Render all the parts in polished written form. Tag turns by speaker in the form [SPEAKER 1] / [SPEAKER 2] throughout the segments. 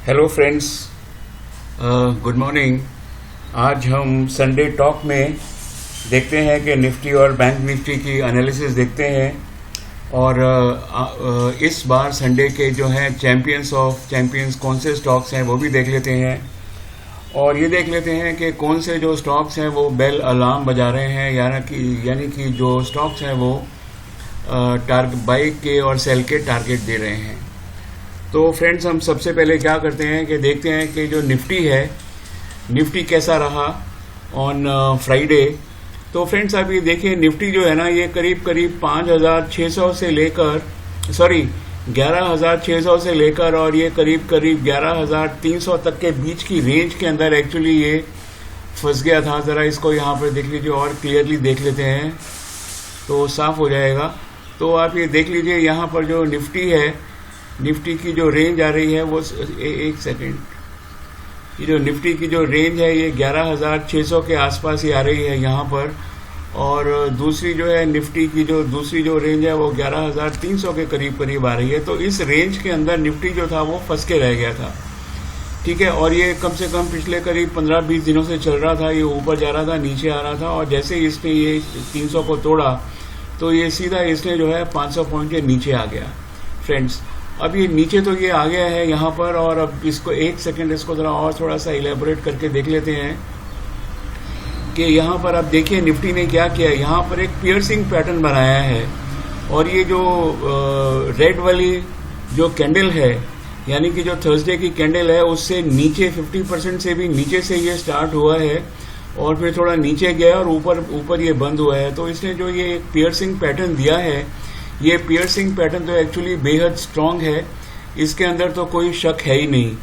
[SPEAKER 1] Hello friends, good morning. आज हम Sunday talk में देखते हैं कि निफ्टी और बैंक निफ्टी की एनालिसिस देखते हैं और इस बार संडे के जो हैं चैंपियंस कौन से स्टॉक्स हैं वो भी देख लेते हैं और ये देख लेते हैं कि कौन से जो स्टॉक्स हैं वो बेल अलार्म बजा रहे हैं, यानी कि जो स्टॉक्स हैं वो बाई के और सेल के टारगेट दे रहे हैं। तो फ्रेंड्स, हम सबसे पहले क्या करते हैं कि देखते हैं कि जो निफ्टी कैसा रहा ऑन फ्राइडे। तो फ्रेंड्स, आप ये देखिए, निफ्टी जो है ना, ये करीब 5,600 से लेकर 11,600 से लेकर और ये करीब 11,300 तक के बीच की रेंज के अंदर एक्चुअली ये फंस गया था। ज़रा इसको यहाँ पर देख लीजिए और क्लियरली देख लेते हैं तो साफ हो जाएगा। तो आप ये देख लीजिए, यहाँ पर जो निफ्टी की जो रेंज आ रही है वो एक सेकेंड, ये जो निफ्टी की जो रेंज है ये 11,600 के आसपास ही आ रही है यहाँ पर, और दूसरी जो है निफ्टी की जो दूसरी जो रेंज है वो 11,300 के करीब आ रही है। तो इस रेंज के अंदर निफ्टी जो था वो फंस के रह गया था, ठीक है। और ये कम से कम पिछले करीब 15-20 दिनों से चल रहा था, ये ऊपर जा रहा था, नीचे आ रहा था, और जैसे ही इसने ये 300 को तोड़ा तो ये सीधा इसने जो है 500 पॉइंट के नीचे आ गया। फ्रेंड्स, अब ये नीचे तो ये आ गया है यहाँ पर, और अब इसको एक सेकंड इसको जरा और थोड़ा सा इलेबोरेट करके देख लेते हैं कि यहाँ पर अब देखिए निफ्टी ने क्या किया है। यहाँ पर एक पियर्सिंग पैटर्न बनाया है और ये जो रेड वाली जो कैंडल है, यानी कि जो थर्सडे की कैंडल है, उससे नीचे 50% से भी नीचे से ये स्टार्ट हुआ है और फिर थोड़ा नीचे गया और ऊपर ये बंद हुआ है। तो इसने जो ये पियर्सिंग पैटर्न दिया है, ये पियर्सिंग पैटर्न तो एक्चुअली बेहद स्ट्रांग है, इसके अंदर तो कोई शक है ही नहीं,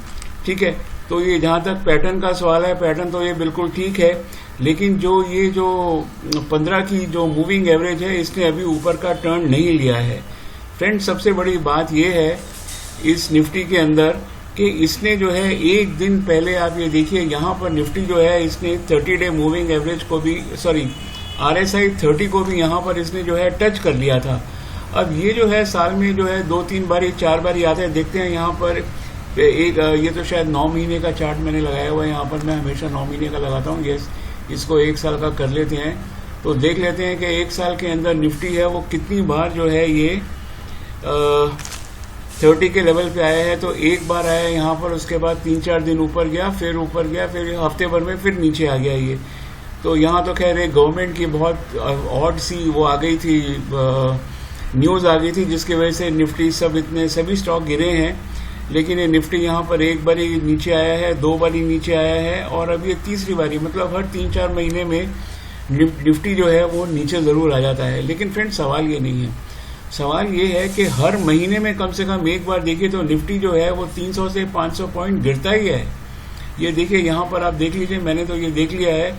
[SPEAKER 1] ठीक है। तो ये जहाँ तक पैटर्न का सवाल है, पैटर्न तो ये बिल्कुल ठीक है, लेकिन जो 15 की जो मूविंग एवरेज है, इसने अभी ऊपर का टर्न नहीं लिया है। फ्रेंड्स, सबसे बड़ी बात ये है इस निफ्टी के अंदर कि इसने जो है एक दिन पहले, आप ये देखिए यहाँ पर निफ्टी जो है, इसने 30 डे मूविंग एवरेज को भी RSI 30 को भी यहाँ पर इसने जो है टच कर लिया था। अब ये जो है साल में जो है 2-3 बारी 4 बारी आते हैं। देखते हैं यहाँ पर एक ये तो शायद 9 महीने का चार्ट मैंने लगाया हुआ है यहाँ पर, मैं हमेशा 9 महीने का लगाता हूँ। इसको 1 साल का कर लेते हैं तो देख लेते हैं कि 1 साल के अंदर निफ्टी है वो कितनी बार जो है ये 30 के लेवल पे आया है। तो एक बार आया यहाँ पर, उसके बाद 3-4 दिन ऊपर गया, फिर हफ्ते भर में फिर नीचे आ गया ये। तो यहाँ तो खैर एक गवर्नमेंट की बहुत ऑड सी वो आ गई थी, न्यूज़ आ गई थी, जिसकी वजह से निफ्टी सभी स्टॉक गिरे हैं। लेकिन ये निफ्टी यहाँ पर एक बारी नीचे आया है, 2 बारी नीचे आया है, और अब ये तीसरी बारी, मतलब हर 3-4 महीने में निफ्टी जो है वो नीचे ज़रूर आ जाता है। लेकिन फ्रेंड, सवाल ये नहीं है, सवाल ये है कि हर महीने में कम से कम एक बार देखिए तो निफ्टी जो है वो 300 से 500 पॉइंट गिरता ही है। ये देखिए यहाँ पर आप देख लीजिए, मैंने तो ये देख लिया है,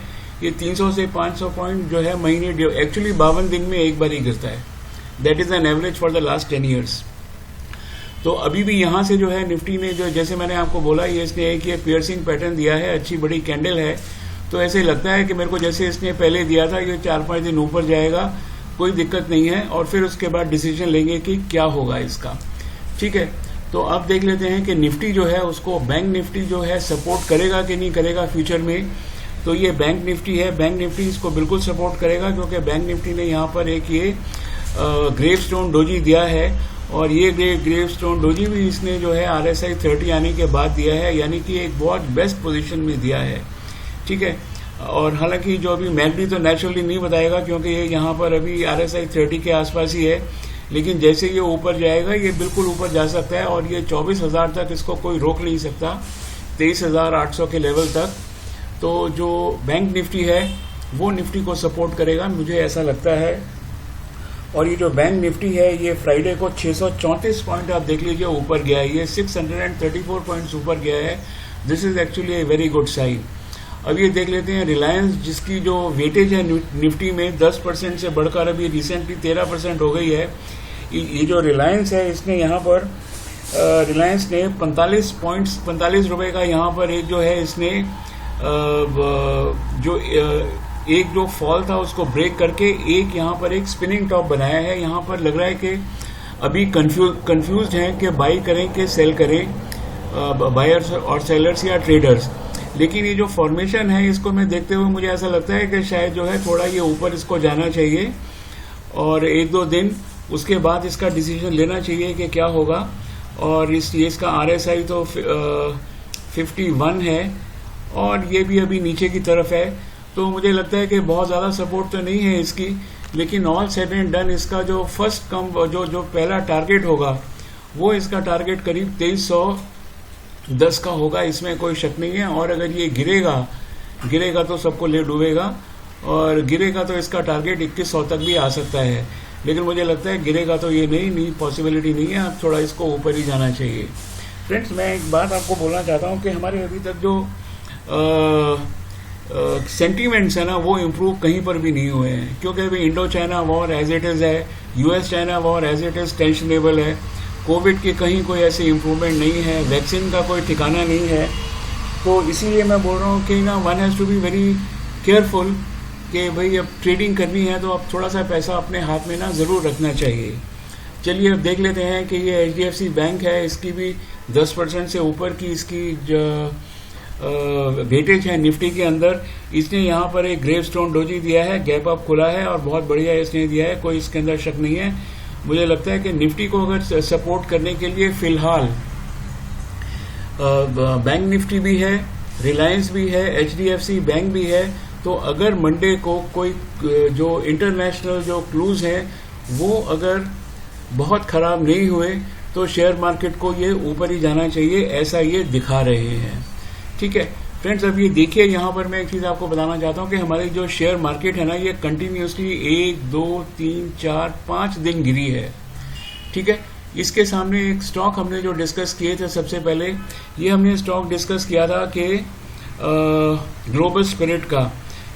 [SPEAKER 1] ये 300 से 500 पॉइंट जो है महीने एक्चुअली 52 दिन में एक बार ही गिरता है। That is an average for the last 10 years. तो अभी भी यहाँ से जो है निफ्टी ने जो, जैसे मैंने आपको बोला, ये इसने एक ये पियर्सिंग पैटर्न दिया है, अच्छी बड़ी कैंडल है। तो ऐसे लगता है कि मेरे को जैसे इसने पहले दिया था, ये 4-5 दिन ऊपर जाएगा, कोई दिक्कत नहीं है, और फिर उसके बाद डिसीजन लेंगे कि क्या होगा इसका, ठीक है। तो अब देख लेते हैं कि निफ्टी जो है उसको बैंक निफ्टी जो है सपोर्ट करेगा कि नहीं करेगा फ्यूचर में। तो ये बैंक निफ्टी है, बैंक निफ्टी इसको बिल्कुल सपोर्ट करेगा, क्योंकि बैंक निफ्टी ने यहाँ पर एक ये ग्रेवस्टोन डोजी दिया है, और ये ग्रेवस्टोन डोजी भी इसने जो है RSI 30 आने के बाद दिया है, यानी कि एक बहुत बेस्ट पोजीशन में दिया है, ठीक है। और हालांकि जो अभी मैकडी तो नेचुरली नहीं बताएगा, क्योंकि ये यहाँ पर अभी RSI 30 के आसपास ही है, लेकिन जैसे ये ऊपर जाएगा ये बिल्कुल ऊपर जा सकता है, और ये 24,000 तक इसको कोई रोक नहीं सकता, 23,800 के लेवल तक। तो जो बैंक निफ्टी है वो निफ्टी को सपोर्ट करेगा, मुझे ऐसा लगता है। और ये जो बैंक निफ्टी है ये फ्राइडे को 634 पॉइंट आप देख लीजिए ऊपर गया है, ये 634 पॉइंट्स ऊपर गया है। This is actually a very good sign. अब ये देख लेते हैं रिलायंस, जिसकी जो वेटेज है निफ्टी में 10% से बढ़कर अभी रिसेंटली 13% हो गई है। ये जो रिलायंस है, इसने यहाँ पर रिलायंस ने 45 रुपये का यहाँ पर एक जो है इसने एक जो फॉल था उसको ब्रेक करके एक यहाँ पर एक स्पिनिंग टॉप बनाया है। यहाँ पर लग रहा है कि अभी कंफ्यूज हैं कि बाई करें कि सेल करें। बायर्स और सेलर्स या ट्रेडर्स। लेकिन ये जो फॉर्मेशन है इसको मैं देखते हुए मुझे ऐसा लगता है कि शायद जो है थोड़ा ये ऊपर इसको जाना चाहिए और 1-2 दिन उसके बाद इसका डिसीजन लेना चाहिए कि क्या होगा। और इसका RSI तो 51 है और ये भी अभी नीचे की तरफ है, तो मुझे लगता है कि बहुत ज़्यादा सपोर्ट तो नहीं है इसकी। लेकिन ऑल सेड एंड डन इसका जो फर्स्ट जो पहला टारगेट होगा वो इसका टारगेट करीब 2310 का होगा, इसमें कोई शक नहीं है। और अगर ये गिरेगा तो सबको ले डूबेगा, और गिरेगा तो इसका टारगेट 2100 तक भी आ सकता है। लेकिन मुझे लगता है गिरेगा तो ये नहीं पॉसिबिलिटी नहीं है, अब थोड़ा इसको ऊपर ही जाना चाहिए। फ्रेंड्स, मैं एक बात आपको बोलना चाहता हूँ कि हमारे अभी तक जो सेंटीमेंट्स है ना वो इम्प्रूव कहीं पर भी नहीं हुए हैं, क्योंकि अभी Indo China war as it is है, US China war as it is tensionable है, कोविड की कहीं कोई ऐसी इम्प्रूवमेंट नहीं है, वैक्सीन का कोई ठिकाना नहीं है। तो इसीलिए मैं बोल रहा हूँ कि ना one has to be very careful कि भाई अब ट्रेडिंग करनी है तो अब थोड़ा सा पैसा अपने हाथ में ना ज़रूर रखना चाहिए। चलिए अब देख लेते हैं कि ये HDFC बैंक है, इसकी भी 10% से ऊपर की इसकी वेटेज है निफ्टी के अंदर। इसने यहाँ पर एक ग्रेव स्टोन डोजी दिया है, गैप अप खुला है और बहुत बढ़िया इसने दिया है, कोई इसके अंदर शक नहीं है। मुझे लगता है कि निफ्टी को अगर सपोर्ट करने के लिए फिलहाल बैंक निफ्टी भी है, रिलायंस भी है, HDFC बैंक भी है, तो अगर मंडे को कोई जो इंटरनेशनल जो क्लूज हैं वो अगर बहुत ख़राब नहीं हुए तो शेयर मार्केट को ये ऊपर ही जाना चाहिए, ऐसा ये दिखा रहे हैं। ठीक है फ्रेंड्स, अब ये देखिए यहाँ पर मैं एक चीज़ आपको बताना चाहता हूँ कि हमारी जो शेयर मार्केट है ना ये कंटिन्यूसली 1, 2, 3, 4, 5 दिन गिरी है। ठीक है, इसके सामने एक स्टॉक हमने जो डिस्कस किए थे सबसे पहले, ये हमने स्टॉक डिस्कस किया था कि ग्लोबल स्पिरिट का।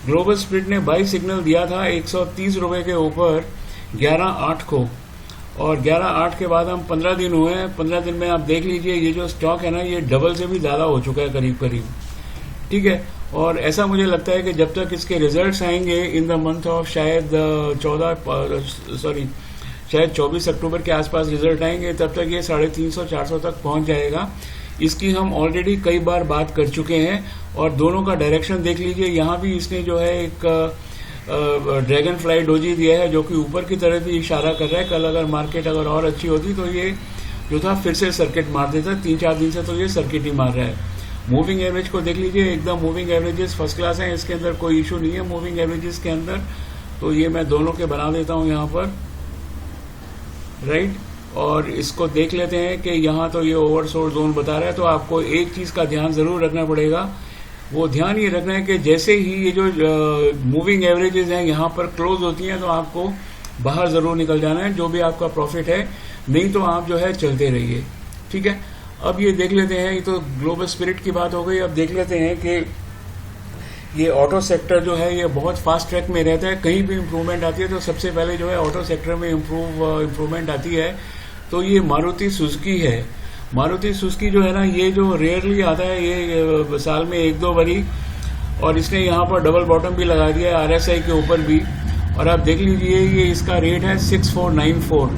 [SPEAKER 1] ग्लोबल स्पिरिट ने बाई सिग्नल दिया था 130 रुपये के ऊपर 11/8 को, और 11/8 के बाद हम 15 दिन हुए हैं। 15 दिन में आप देख लीजिए ये जो स्टॉक है ना ये डबल से भी ज़्यादा हो चुका है करीब। ठीक है, और ऐसा मुझे लगता है कि जब तक इसके रिजल्ट्स आएंगे इन द मंथ ऑफ शायद 24 अक्टूबर के आसपास रिजल्ट आएंगे, तब तक ये 350-400 तक पहुंच जाएगा। इसकी हम ऑलरेडी कई बार बात कर चुके हैं और दोनों का डायरेक्शन देख लीजिए। यहाँ भी इसने जो है एक ड्रैगन फ्लाई डोजी दिया है जो कि ऊपर की तरफ ही इशारा कर रहा है। कल अगर मार्केट अगर और अच्छी होती तो ये जो था फिर से सर्किट मार देता। 3-4 दिन से तो ये सर्किट ही मार रहा है। मूविंग एवरेज को देख लीजिए, एकदम मूविंग एवरेजेस फर्स्ट क्लास हैं, इसके अंदर कोई इशू नहीं है मूविंग एवरेजेस के अंदर। तो ये मैं दोनों के बना देता हूँ यहाँ पर, राइट। और इसको देख लेते हैं कि यहाँ तो ये ओवरसोल्ड जोन बता रहा है। तो आपको एक चीज़ का ध्यान ज़रूर रखना पड़ेगा, वो ध्यान ये रखना है कि जैसे ही ये जो मूविंग एवरेजेस हैं यहाँ पर क्लोज होती हैं तो आपको बाहर ज़रूर निकल जाना है, जो भी आपका प्रॉफिट है, नहीं तो आप जो है चलते रहिए। ठीक है, अब ये देख लेते हैं, ये तो ग्लोबल स्पिरिट की बात हो गई। अब देख लेते हैं कि ये ऑटो सेक्टर जो है ये बहुत फास्ट ट्रैक में रहता है। कहीं भी इम्प्रूवमेंट आती है तो सबसे पहले जो है ऑटो सेक्टर में इम्प्रूवमेंट आती है। तो ये मारुति सुजुकी है। मारुति सुजुकी जो है ना ये जो रेयरली आता है, ये साल में 1-2 बारी, और इसने यहाँ पर डबल बॉटम भी लगा दिया है RSI के ऊपर भी। और आप देख लीजिए ये इसका रेट है 6494।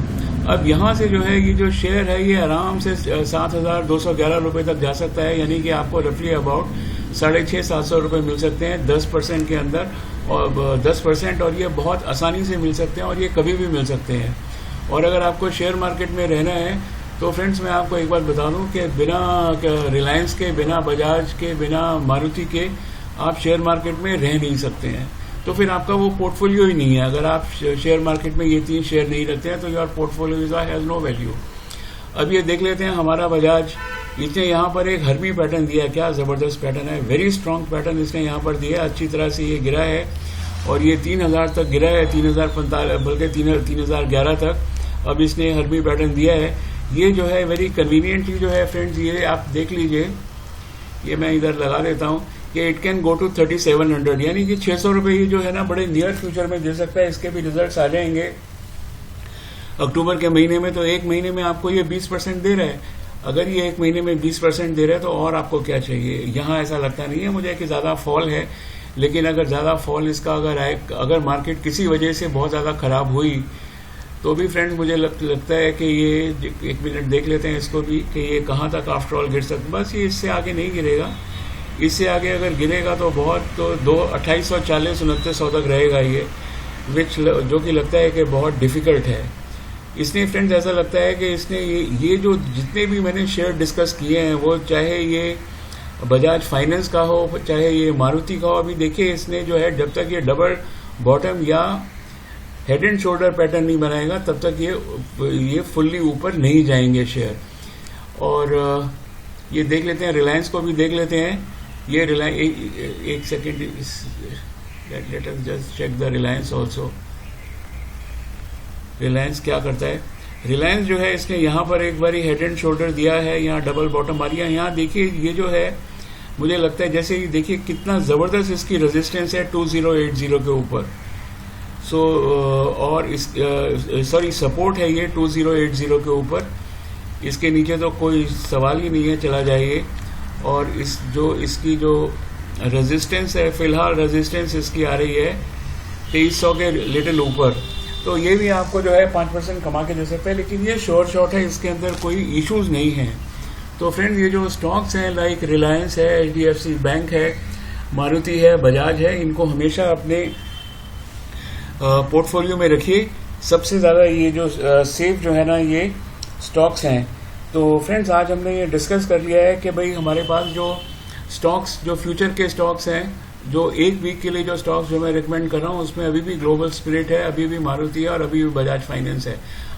[SPEAKER 1] अब यहाँ से जो है ये जो शेयर है ये आराम से 7211 रुपये तक जा सकता है, यानी कि आपको रफली अबाउट 650-700 रुपये मिल सकते हैं 10% के अंदर, और 10%, और ये बहुत आसानी से मिल सकते हैं और ये कभी भी मिल सकते हैं। और अगर आपको शेयर मार्केट में रहना है तो फ्रेंड्स मैं आपको एक बात बता दूं कि बिना रिलायंस के, बिना बजाज के, बिना मारुति के आप शेयर मार्केट में रह नहीं सकते हैं। तो फिर आपका वो पोर्टफोलियो ही नहीं है। अगर आप शेयर मार्केट में ये 3 शेयर नहीं रखते हैं तो your portfolio has no value. अब ये देख लेते हैं हमारा बजाज, इसने यहाँ पर एक हर्मी पैटर्न दिया है। क्या ज़बरदस्त पैटर्न है, वेरी स्ट्रॉन्ग पैटर्न इसने यहाँ पर दिया है। अच्छी तरह से ये गिरा है और ये 3000 तक गिरा है, 3045 बल्कि 3011 तक। अब इसने हर्मी पैटर्न दिया है। ये जो है वेरी कन्वीनियंटली जो है फ्रेंड्स, ये आप देख लीजिए, ये मैं इधर लगा देता हूँ कि इट कैन गो टू 3700, यानी कि 600 रुपये ये जो है ना बड़े नियर फ्यूचर में दे सकता है। इसके भी रिजल्ट्स आ जाएंगे अक्टूबर के महीने में। तो एक महीने में आपको ये 20% दे रहा है। अगर ये एक महीने में 20% दे रहा है तो और आपको क्या चाहिए। यहाँ ऐसा लगता नहीं है मुझे कि ज़्यादा फॉल है, लेकिन अगर ज़्यादा फॉल इसका अगर आए, अगर मार्केट किसी वजह से बहुत ज़्यादा ख़राब हुई तो भी फ्रेंड्स मुझे लगता है कि ये एक मिनट देख लेते हैं इसको भी कि ये कहाँ तक आफ्टर ऑल गिर सकता, बस ये इससे आगे नहीं गिरेगा। इससे आगे अगर गिरेगा तो बहुत, तो 2840 2900 तक रहेगा ये, विच जो कि लगता है कि बहुत डिफ़िकल्ट है। इसलिए फ्रेंड्स ऐसा लगता है कि इसने ये जो जितने भी मैंने शेयर डिस्कस किए हैं, वो चाहे ये बजाज फाइनेंस का हो, चाहे ये मारुति का हो, अभी देखिए इसने जो है जब तक ये डबल बॉटम या हेड एंड शोल्डर पैटर्न नहीं बनाएगा तब तक ये फुल्ली ऊपर नहीं जाएंगे शेयर। और ये देख लेते हैं, रिलायंस को भी देख लेते हैं। ये रिलायंस, एक second, let us just check the Reliance also. Reliance क्या करता है, रिलायंस जो है इसने यहाँ पर एक बारी हेड एंड शोल्डर दिया है, यहाँ डबल बॉटम मारी है। यहाँ देखिए ये जो है मुझे लगता है जैसे ये देखिए कितना ज़बरदस्त इसकी रेजिस्टेंस है 2080 के ऊपर। सो और इस सॉरी सपोर्ट है ये 2080 के ऊपर। इसके नीचे तो कोई सवाल ही नहीं है, चला जाइए। और इसकी जो रेजिस्टेंस है, फिलहाल रेजिस्टेंस इसकी आ रही है 2300 के लिटिल ऊपर। तो ये भी आपको जो है 5% कमा के दे सकता है, लेकिन ये शॉर्ट है, इसके अंदर कोई इश्यूज नहीं है। तो फ्रेंड्स ये जो स्टॉक्स हैं लाइक रिलायंस है, HDFC बैंक है, मारुति है, बजाज है, इनको हमेशा अपने पोर्टफोलियो में रखिए। सबसे ज़्यादा ये जो सेफ जो है ना ये स्टॉक्स हैं। तो फ्रेंड्स आज हमने ये डिस्कस कर लिया है कि भाई हमारे पास जो स्टॉक्स, जो फ्यूचर के स्टॉक्स हैं, जो एक वीक के लिए जो स्टॉक्स जो मैं रिकमेंड कर रहा हूँ, उसमें अभी भी ग्लोबल स्पिरिट है, अभी भी मारुति है और अभी भी बजाज फाइनेंस है।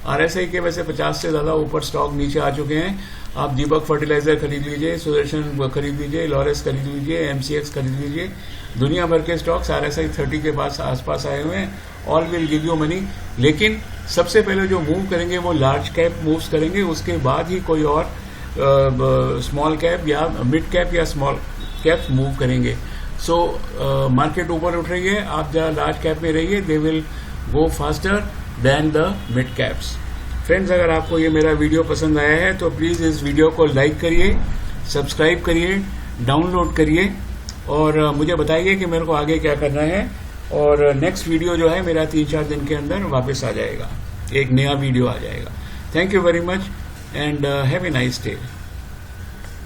[SPEAKER 1] RSI के वैसे 50 से ज़्यादा ऊपर स्टॉक नीचे आ चुके हैं। आप दीपक फर्टिलाइजर खरीद लीजिए, सुदर्शन खरीद लीजिए, लॉरेस खरीद लीजिए, MCX खरीद लीजिए। दुनिया भर के स्टॉक्स RSI 30 के पास आसपास आए हुए हैं। All will give you money, लेकिन सबसे पहले जो मूव करेंगे वो लार्ज कैप मूव्स करेंगे, उसके बाद ही कोई और स्मॉल कैप या मिड कैप या स्मॉल कैप मूव करेंगे। सो मार्केट ऊपर उठ रही है, आप जरा लार्ज कैप में रहिए, they will go faster than the mid caps. Friends अगर आपको ये मेरा वीडियो पसंद आया है तो प्लीज़ इस वीडियो को लाइक करिए, सब्सक्राइब करिए, डाउनलोड करिए और मुझे बताइए कि मेरे को आगे क्या करना है। और नेक्स्ट वीडियो जो है मेरा 3-4 दिन के अंदर वापस आ जाएगा, एक नया वीडियो आ जाएगा। Thank you very much and have a nice day.